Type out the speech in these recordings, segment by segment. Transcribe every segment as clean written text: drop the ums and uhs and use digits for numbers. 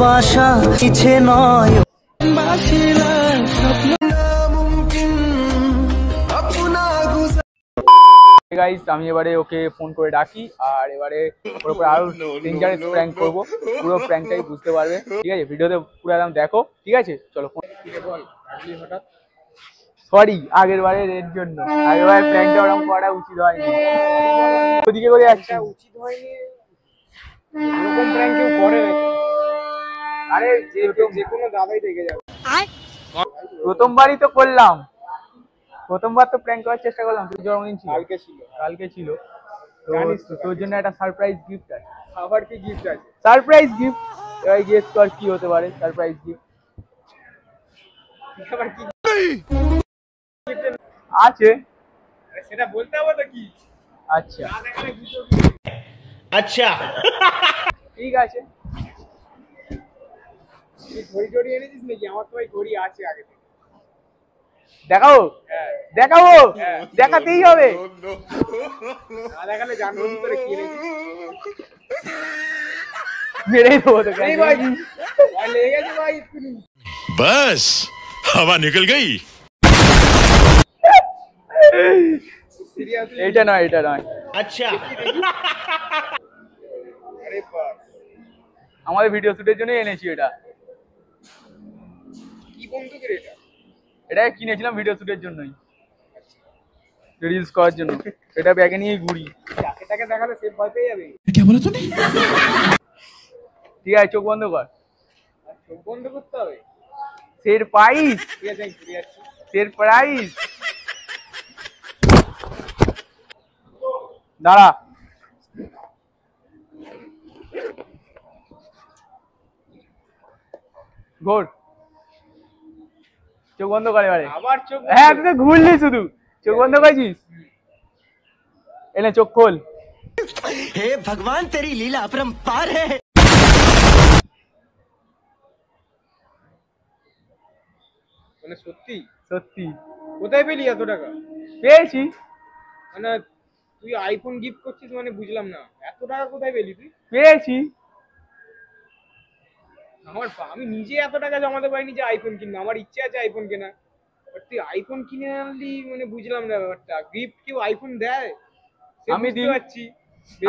বাসা ইচ্ছে নয় গাইস আমি এবারে ওকে ফোন করে ডাকি আর এবারে ওর উপর আরো ডেঞ্জারাস প্র্যাঙ্ক করব। পুরো প্র্যাঙ্কটাই বুঝতে পারবে, ঠিক আছে? ভিডিওতে পুরো একদম দেখো, ঠিক আছে? চলো ফোন বল। হঠাৎ সরি আগের বারের এর জন্য, আগের বারের প্র্যাঙ্কটা ওরকম করা উচিত হয়নি। ওদিকে করে যাচ্ছি, উচিত হয়নি এরকম প্র্যাঙ্ক কেউ করে? আরে যে কোনো দাদাই দেখে যাবে। প্রথমবারই তো করলাম, প্রথমবার তো প্র্যাঙ্ক করার চেষ্টা করলাম। তোর জন্মদিন ছিল, কালকে ছিল তো তোর জন্য একটা সারপ্রাইজ গিফট আছে। আবার কি গিফট আছে? Surprise gift. এবার গেস কর কি হতে পারে সারপ্রাইজ গিফট। আবার কি আছে সেটা বলতে হবে তো? কি আচ্ছা আচ্ছা ঠিক আছে। তুই ঘড়ি এনেছিস নাকি? আমার তো ভাই ঘড়ি আছে আগে থেকে। দেখাবো? দেখাবো, দেখাতেই হবে। না দেখালে জানবো কি করে কি এনেছিস? মেরেই দেবো তোকে। এই ভাই লেগে গেছে ভাই এক্ষুনি। बस हवा निकल गई। সিরিয়াসলি এটা নয়, এটা নয়। আচ্ছা আরে বাস আমাদের ভিডিও শুটের জন্য এনেছি এটা। কি বন্ধুকের এটা? এটা কিনেছিলাম ভিডিও শুটের জন্যই, রিলস করার জন্য। এটা ব্যাগে নিয়েই ঘুরি। যাকে তাকে দেখালে সে ভয় পেয়ে যাবে। কি বলা তুমি? ঠিক আছে চোখ বন্ধ কর। চোখ বন্ধ করতে হবে? সের প্রাইস, ঠিক আছে ঘুরে যাচ্ছি। সের প্রাইস দাঁড়া। ঘোর, চোখ বন্ধ করে এবারে। আবার চোখ? হ্যাঁ তুই তো ঘুরলি শুধু, চোখ বন্ধ করেছিস। এনে চোখ খোল। हे भगवान तेरी लीला अपरंपार है। মানে সত্যি সত্যি? কোথায় পেলি এত টাকা? পেয়েছি। মানে তুই আইফোন গিফট করছিস মানে বুঝলাম না, এত টাকা কোথায় পেলি তুই? পেয়েছি। আমি নিজে এত টাকা জমাতে পারিনি যে আইফোন কিনবো। আমার ইচ্ছে আছে আইফোন কেনা, বাট তুই আইফোন কিনে আনলি মানে বুঝলাম না ব্যাপারটা। গিফট কেউ আইফোন দেয়? আমি দিতে পারছি,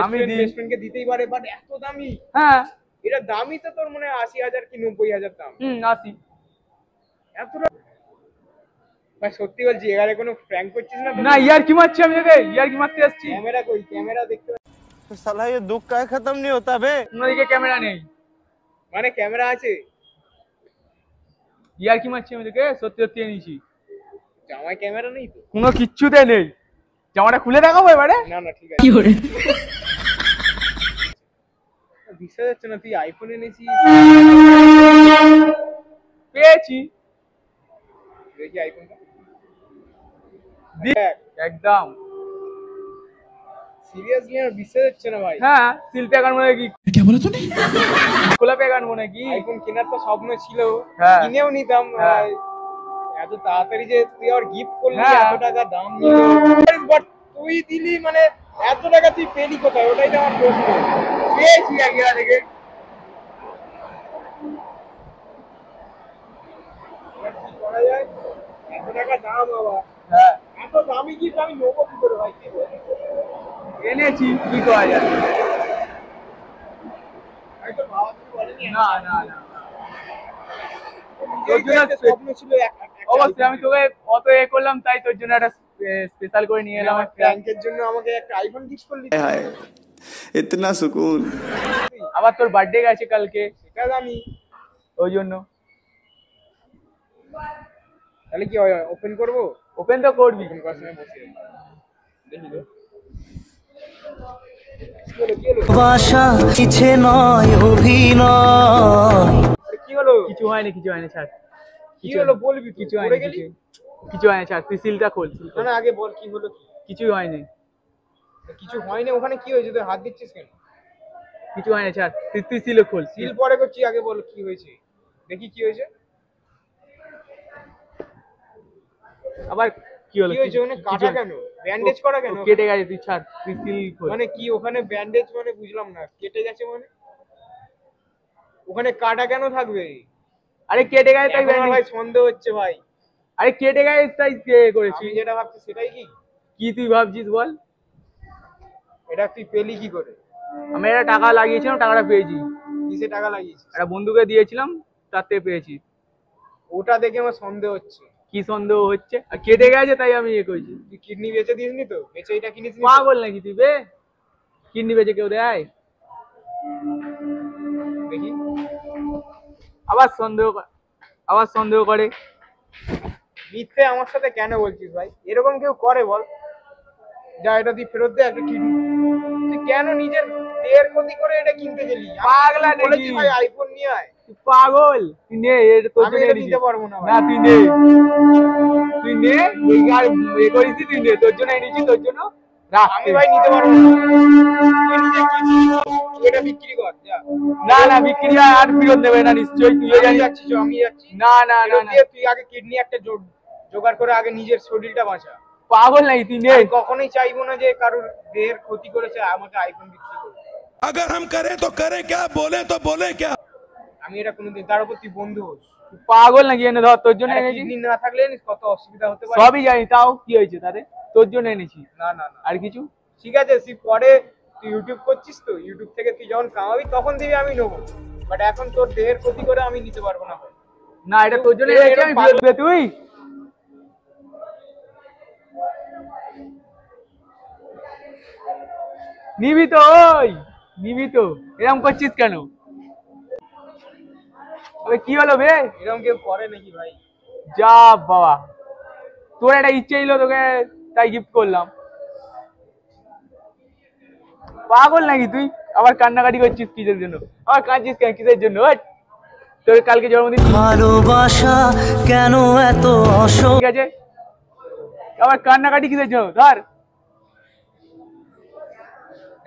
আমি বেস্ট ফ্রেন্ডকে দিতেই পারে, বাট এত দামি? হ্যাঁ এটা দামি তো তোর মনে হয় ৮০,০০০ কি ৯০,০০০ দাম। ৮০। এত ভাই সত্যি বলছি এবারে কোনো প্র্যাঙ্ক করছিস না? না ইয়ার কি মারছি আমি, তোকে ইয়ার কি মারতে আসছি। ক্যামেরা কই? ক্যামেরা দেখতে तो साला ये दुख का खत्म नहीं होता बे। অন্যদিকে ক্যামেরা নেই, মানে ক্যামেরা আছে। ইয়ার কি মারছি আমি তোকে? সত্যি সত্যি এনেছি। জামায় ক্যামেরা নেই তো? কোনো কিচ্ছুতে নেই। জামাটা খুলে দেখাবো এবারে? না না ঠিক আছে। কি করে বিশ্বাস হচ্ছে না তুই আইফোন এনেছিস। পেয়েছি, দেখি আইফোনটা। দেখ একদম সিরিয়াসলি আমার বিশ্বাস হচ্ছে না ভাই। হ্যাঁ সিল প্যাক আনবো নাকি? क्या बोला तूने? খোলা প্যাক আনবো নাকি? আইফোন কেনার তো স্বপ্ন ছিল, কিনেও নিতাম। এত তাড়াতাড়ি যে তুই আর গিফট করলি, এত টাকা দাম নিল, বাট তুই দিলি মানে এত টাকা তুই পেলি কোথায়? ওটাই তো আমার প্রশ্ন। পেয়েছি আগে থেকে। কি করা যায়? এত টাকা দাম আবার। হ্যাঁ এত দামি গিফট আমি নেবো কি করে ভাই? এনেছি কি করা যায়? না না না তোর জন্য স্বপ্ন ছিল। অবশ্যই আমি তোকে অত এ করলাম, তাই তোর জন্য একটা স্পেশাল করে নিয়ে এলাম। প্র্যাঙ্কের জন্য আমাকে একটা আইফোন গিফট করলি। हाय इतना सुकून। আবার তোর বার্থডে গেছে কালকে, সেটা জানি, ওই জন্য। তাহলে কি ওপেন করবো? ওপেন তো করবি। ওপেন করার সময় বসে দেখি তো বাসা ইচ্ছে নয় অভিনয়। কি হলো? কিছু হয়নি, কিছু হয়নি ছাড়। কি হলো বলবি? কিছু হয়নি, কিছু হয়নি ছাড়। তুই সিলটা খোল। না আগে বল কি হলো। কিছুই হয়নি। কিছু হয়নি? ওখানে কি হয়েছে? তুই হাত দিচ্ছিস কেন? কিছু হয়নি ছাড়। তুই সিল খোল। সিল পরে করছি, আগে বল কি হয়েছে দেখি। কি হয়েছে? আবার কি হলো? কি হয়েছে? মানে কাটা কেন? ব্যান্ডেজ করা কেন? কেটে গেছে, তুই ছাড়। তুই সিল খোল। মানে কি ওখানে ব্যান্ডেজ মানে বুঝলাম না। কেটে গেছে মানে? ওখানে কাটা কেন থাকবে? আরে কেটে গেছে তাই এখন আমার ভাই সন্দেহ হচ্ছে ভাই। আরে কেটে গেছে তাই করেছি। আমি যেটা ভাবছি সেটাই কি? কি তুই ভাবছিস বল? এটা তুই পেলি কি করে? আমি একটা টাকা লাগিয়েছিলাম, টাকাটা পেয়েছি। কিসে টাকা লাগিয়েছিস? একটা বন্ধুকে দিয়েছিলাম, তার থেকে পেয়েছি। ওটা দেখে আমার সন্দেহ হচ্ছে। কি সন্দেহ হচ্ছে? আর কেটে গেছে তাই আমি করেছি। তুই কিডনি বেচে দিসনি তো? বেচে এটা কিনিস নি তো? পাগল নাকি তুই বে? কিডনি বেচে কেউ দেয়? দেখি আবার সন্দেহ করে। মিথ্যে আমার সাথে কেন বলছিস ভাই? এরকম কেউ করে বল? যা এটা তুই ফেরত দে একটা কিডনি। তুই কেন নিজের দেহের ক্ষতি করে এটা কিনতে গেলি? পাগলা নাকি? বলেছি ভাই আইফোন নিয়ে আয়। তুই পাগল? তুই নে, এটা তোর আমি জন্য এটা এনেছি। দিতে পারবো না ভাই। না তুই নে, এই আর এ করিস তুই নে, তোর জন্য এনেছি, তোর জন্য রাখ। আমি ভাই নিতে পারবো না। তুই নিজে কিডনি তুই এটা বিক্রি কর যা। না বিক্রি আর ফেরত নেবে না নিশ্চয়ই, তুইও আমি জানিস। যাচ্ছি চ, আমি যাচ্ছি। না ফেরত দিয়ে তুই আগে কিডনি একটা জোগাড় করে আগে নিজের শরীরটা বাঁচা। পাগল নাকি তুই? নে। আমি কখনোই চাইবো না যে কারোর দেহের ক্ষতি করেছে আমাকে আইফোন বিক্রি করবে। अगर हम करें तो करें क्या, बोले तो बोले क्या। আমি এটা কোনোদিন, তার উপর তুই বন্ধু হোস। পাগল নাকি? এনে ধর, তোর জন্য এনেছি। কিডনি না থাকলে জানিস কত অসুবিধা হতে পারে। সবই জানি, তাও কি হয়েছে তাতে? তোর জন্য এনেছি। না না না, আর কিছু? ঠিক আছে তুই পরে, তুই ইউটিউব করছিস তো, ইউটিউব থেকে তুই যখন কামাবি তখন দিবি, আমি নেবো। বাট এখন তোর দেহের ক্ষতি করে আমি নিতে পারবো না ভাই। না, এটা তোর জন্য এনেছি, আমি ফেরত দেব। তুই নিবি তো? নিবি তো? এরকম করছিস কেন? আবে কি হলো বে? এরকম কেউ করে নাকি ভাই? যা বাবা, তোর একটা ইচ্ছে ছিল, তোকে তাই গিফট করলাম। পাগল নাকি তুই? আবার কান্নাকাটি করছিস কিসের জন্য? আবার কাঁদছিস কেন, কিসের জন্য? ওই, তোর কালকে জন্মদিন, ভালোবাসা কেন এত ঠিক আছে? আবার কান্নাকাটি কিসের জন্য? ধর।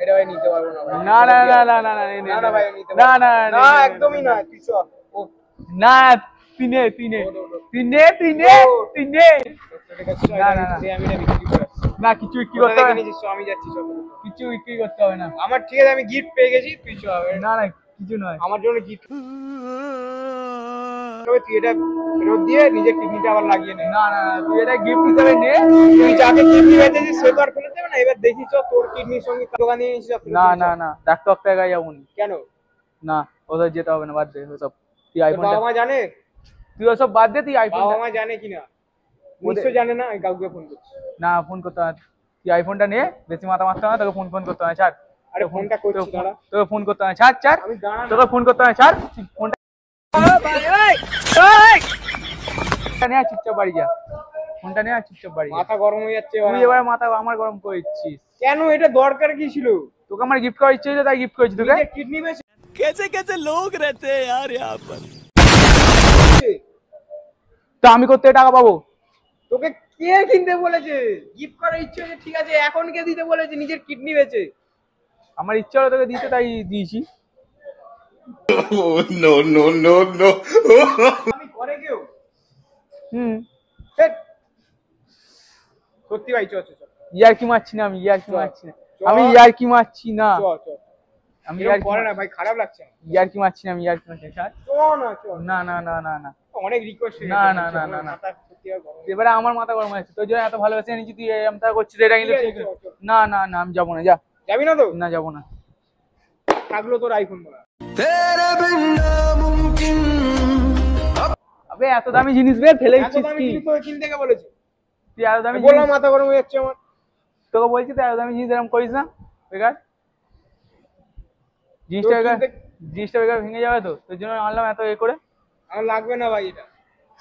এটা ভাই নিতে পারবো না ভাই। না না না না না না না না ভাই আমি নিতে না পারবো না না, একদমই না। তুই চ। ও না, তুই নে তুই নে তুই নে তুই নে তুই নে। না, না, না। আমি এটা বিক্রি করে আসছি। না, কিছু বিক্রি কোথা করতে থেকে হবে না, নিয়েছিস? চ, আমি যাচ্ছি চ। কিছু বিক্রি করতে হবে না। আমার ঠিক আছে, আমি গিফট পেয়ে গেছি, তুই চ। না না, কিছু নয়। আমার জন্য গিফট, তবে তুই এটা ফেরত দিয়ে নিজের কিডনিটা আবার লাগিয়ে নে। না না না, তুই এটা গিফট হিসাবে নে। তুই যাকে কিডনি বেঁচেছিস সে তো আর ফেরত দেবে না। এবার দেখি চ, তোর কিডনির সঙ্গে দোকানে নিয়েছিস। না না না, ডাক্তার টাকায় যাবো না। কেন? না, ওদের যেতে হবে না, বাদ দে ওসব। তুই তোর আইফোন, বাবা মা জানে? তুই ওসব বাদ দে, তুই আইফোন। বাবা মা জানে কিনা? নিশ্চয় জানে না, আমি কাউকে ফোন করছি। না, ফোন করতে হবে না। তুই আইফোনটা নে, বেশি মাথা মারতে হবে না, তোকে ফোন করতে হবে না, ছাড়। আরে ফোনটা করছি দাঁড়া। তোকে ফোন করতে হবে না, ছাড় ছাড়। আমি দাঁড়া না। তোকে ফোন করতে হবে না, ছাড়। তুই ফোনটা নে আর চুপচাপ বাড়ি যা। ফোনটা নে আর চুপচাপ বাড়ি যা। মাথা গরম হয়ে যাচ্ছে তুই এবার মাথা আমার গরম করেছিস। কেন? এটা দরকার কি ছিল? তোকে আমার গিফট করার ইচ্ছে ছিল, তাই গিফট করেছি তোকে। কিডনি বেঁচে कैसे कैसे लोग रहते हैं यार यहाँ पर। তো আমি করতে টাকা পাবো? তোকে কে কিনতে বলেছে? গিফট করার ইচ্ছে হয়েছে ঠিক আছে, এখন কে দিতে বলেছে নিজের কিডনি বেচে? আমার ইচ্ছা হলো তোকে দিতে, তাই দিয়েছি। Oh, no, no, no, no. আমি করে কেউ? হুম। হেৎ। সত্যি ভাই, চ চ চ ইয়ার কি মারছি না, আমি ইয়ার কি চ, মারছি না, চ। আমি ইয়ার কি মারছি না, চ চ। আমি এরকম করে না ভাই, খারাপ লাগছে না। ইয়ার কি মারছি না, আমি ইয়ার কি মারছি না, ছাড়। চ না চ। না না না না না, অনেক রিকোয়েস্ট না, না, না, না, না। সত্যি আর গরম। এবারে আমার মাথা গরম আছে, তোর জন্য এত ভালোবাসে এনেছি, তুই এমন করছিস, এটা কিন্তু ঠিক আছে, ঠিক চ, চ। না। না না, আমি যাবো না, যা। যাবি না তো? না, যাবো না। থাকলো তোর আইফোন বলা। আবে এত দামি জিনিস বে ফেলে এত দিচ্ছিস দামি কি? জিনিস তোকে কিনতে কে বলেছে? তুই এত দামি বললাম জিনিস, মাথা গরম হয়ে যাচ্ছে আমার। তোকে বলছি তো এত দামি জিনিস এরকম করিস না, বেকার জিনিসটা, তোর বেকার কিনতে- জিনিসটা বেকার ভেঙে যাবে তো, তোর জন্য আনলাম এত এ করে। আমার লাগবে না ভাই এটা।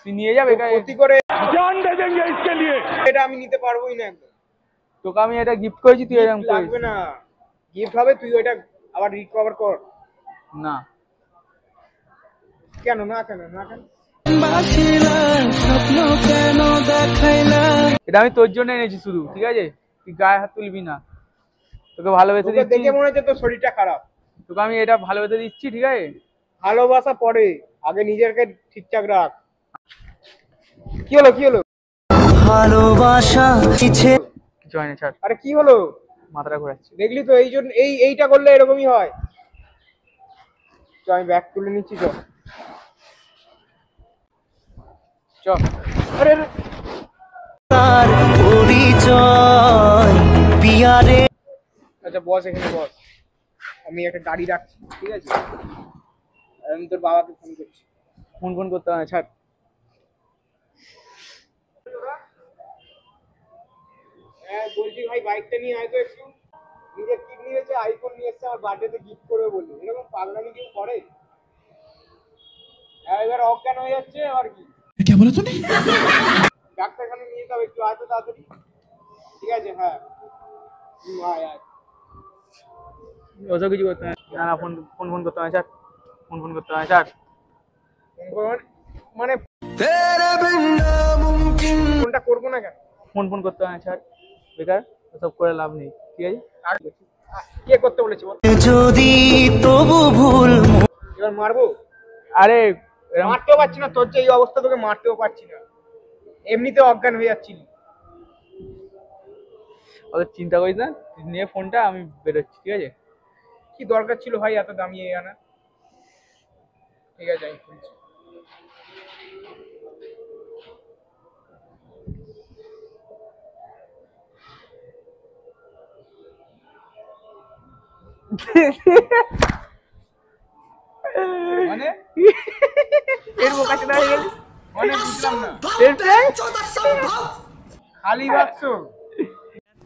তুই নিয়ে যা বেকার। ক্ষতি করে जान दे देंगे इसके लिए। এটা আমি নিতে পারবোই না একদম। তোকে আমি এটা গিফট করেছি, তুই এরকম করিস লাগবে না, গিফট হবে, তুই ওইটা আবার রিকভার কর। না। কেন না? কেন না? কেন? এটা আমি তোর জন্য এনেছি শুধু, ঠিক আছে? তুই গায়ে হাত তুলবি না, তোকে ভালোবেসে তোকে দিচ্ছি, দেখে মনে হচ্ছে তোর শরীরটা খারাপ। তোকে আমি এটা ভালোবেসে দিচ্ছি, ঠিক আছে? ভালোবাসা পরে, আগে নিজেকে ঠিকঠাক রাখ। কি হলো? কি হলো? ভালোবাসা ইচ্ছে কিছু হয় না, ছাড়। আরে কি হলো? মাথাটা ঘোরাচ্ছে। দেখলি তো, এই জন্য এইটা করলে এরকমই হয়। চ তো আমি ব্যাগ তুলে নিচ্ছি, চ চ। আরে আরে। আচ্ছা বস, এখানে বস, আমি একটা গাড়ি রাখছি, ঠিক আছে? আর আমি তোর বাবাকে ফোন করছি। ফোন করতে হবে না, ছাড়। হ্যাঁ বলছি ভাই, বাইকটা নিয়ে আয় তো একটু। নিজের কিডনি হয়েছে, আইফোন নিয়ে এসছে আমার বার্থডেতে গিফট করবে বললি, এরকম পাগলামি কেউ করে? হ্যাঁ এবার অজ্ঞান হয়ে যাচ্ছে আর কি। ডাক্তারখানে নিয়ে যাও, একটু আয় তো তাড়াতাড়ি, ঠিক আছে? হ্যাঁ আয় আয়। ওসব কিছু করতে হবে না, না ফোন করতে হবে, ছাড়। ফোন করতে হবে, ছাড়। মানে ফোনটা করবো না কেন? ফোন করতে হবে না, ছাড়। বেকার ওসব করে লাভ নেই, ঠিক আছে? আর কে করতে বলেছে বল? যদি তবু ভুল এবার মারবো? আরে এরম মারতেও পারছি না, তোর যে এই অবস্থা, তোকে মারতেও পারছি না, এমনিতে অজ্ঞান হয়ে যাচ্ছিলি। অত চিন্তা করিস না, তুই নিয়ে ফোনটা, আমি বেরোচ্ছি, ঠিক আছে? কি দরকার ছিল ভাই এত দামি এই আনা? ঠিক আছে আমি খুলছি। মানে এর বোকা চোদা হয়ে গেলি। মানে বুঝলাম না, এর prank? খালি ভাবছো?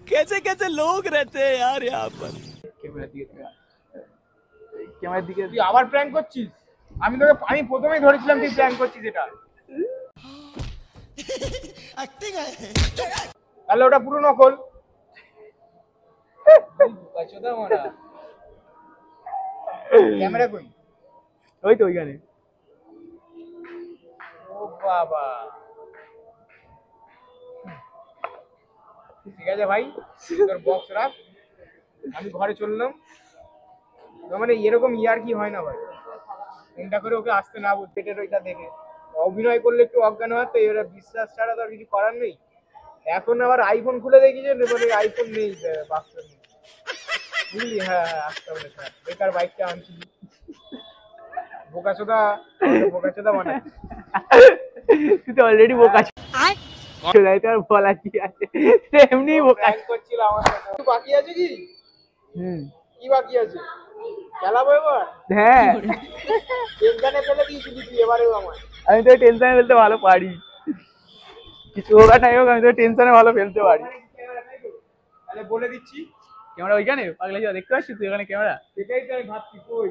कैसे कैसे लोग रहते हैं यार यहाँ पर। ক্যামেরার দিকে তুই আবার প্র্যাঙ্ক করছিস? আমি প্রথমেই ধরেছিলাম তুই প্র্যাঙ্ক করছিস এটা। তাহলে ওটা পুরো নকল। বাচ্চাদা মারা। ক্যামেরা কই? ওই তো ওইখানে। ও বাবা, ঠিক আছে ভাই, তোর বক্স রাখ, আমি ঘরে চললাম। মানে এরকম ইয়ার কি হয় না ভাই, চিন্তা করে ওকে আসতে না বল, পেটের ওইটা দেখে অভিনয় করলে একটু অজ্ঞান হয়, তো এরা বিশ্বাস ছাড়া তো আর কিছু করার নেই। এখন আবার আইফোন খুলে দেখি যে মানে আইফোন নেই, বাক্স নেই, বুঝলি? হ্যাঁ হ্যাঁ আসতে হবে স্যার, বেকার বাইকটা আনছি। বোকাচোদা মানে তুই তো অলরেডি বোকা চোদাই, তো আর বলা কি আছে, এমনি বোকা। প্র্যাঙ্ক করছিল আমার সাথে। কিছু বাকি আছে কি? কি বাকি আছে? খেলাবো এবার? হ্যাঁ, টেনশনে ফেলে দিয়েছিলি তুই এবারেও আমার। আমি তো টেনশনে ফেলতে ভালো পারি, কিছু হোক আর নাই হোক, আমি তো টেনশনে ভালো ফেলতে পারি। তাহলে বলে দিচ্ছি, ক্যামেরা ওইখানে, পাগলা যা দেখতে পাচ্ছিস তুই এখানে ক্যামেরা? সেটাই তো আমি ভাবছি, কই?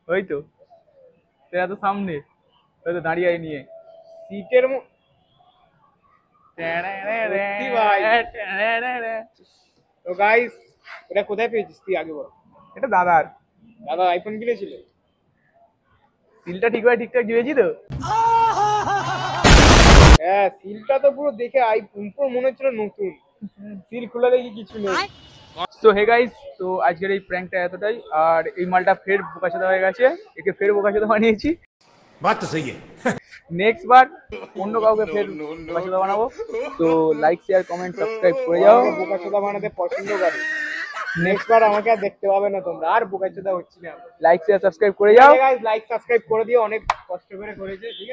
ওই তো তোরা তো সামনে, ওই তো দাঁড়িয়ে নিয়ে সিটের তো গাইস, এটা কোথায় পেয়েছিস তুই আগে বল? এটা দাদার। দাদা আইফোন কিনেছিল? সিলটা ঠিকঠাক দিয়েছি তো? হ্যাঁ সিলটা তো পুরো দেখে আইফোন পুরো মনে হচ্ছিল নতুন, সিল খুলে দেখি কিছু নেই। সো হে গাইস, তো আজকের এই প্র্যাঙ্কটা এতটাই। আর এই মালটা ফের বোকাচোদা হয়ে গেছে, একে ফের বোকাচোদা বানিয়েছি। बात तो सही है। নেক্সট বার অন্য কাউকে ফের বোকাচোদা বানাবো। তো লাইক শেয়ার কমেন্ট সাবস্ক্রাইব করে যাও। বোকাচোদা বানাতে পছন্দ করে, নেক্সট বার আমাকে আর দেখতে পাবে না তোমরা, আর বোকাচোদা হচ্ছি না। লাইক শেয়ার সাবস্ক্রাইব করে যাও। গাইস লাইক সাবস্ক্রাইব করে দিও, অনেক কষ্ট করে করেছে, ঠিক আছে?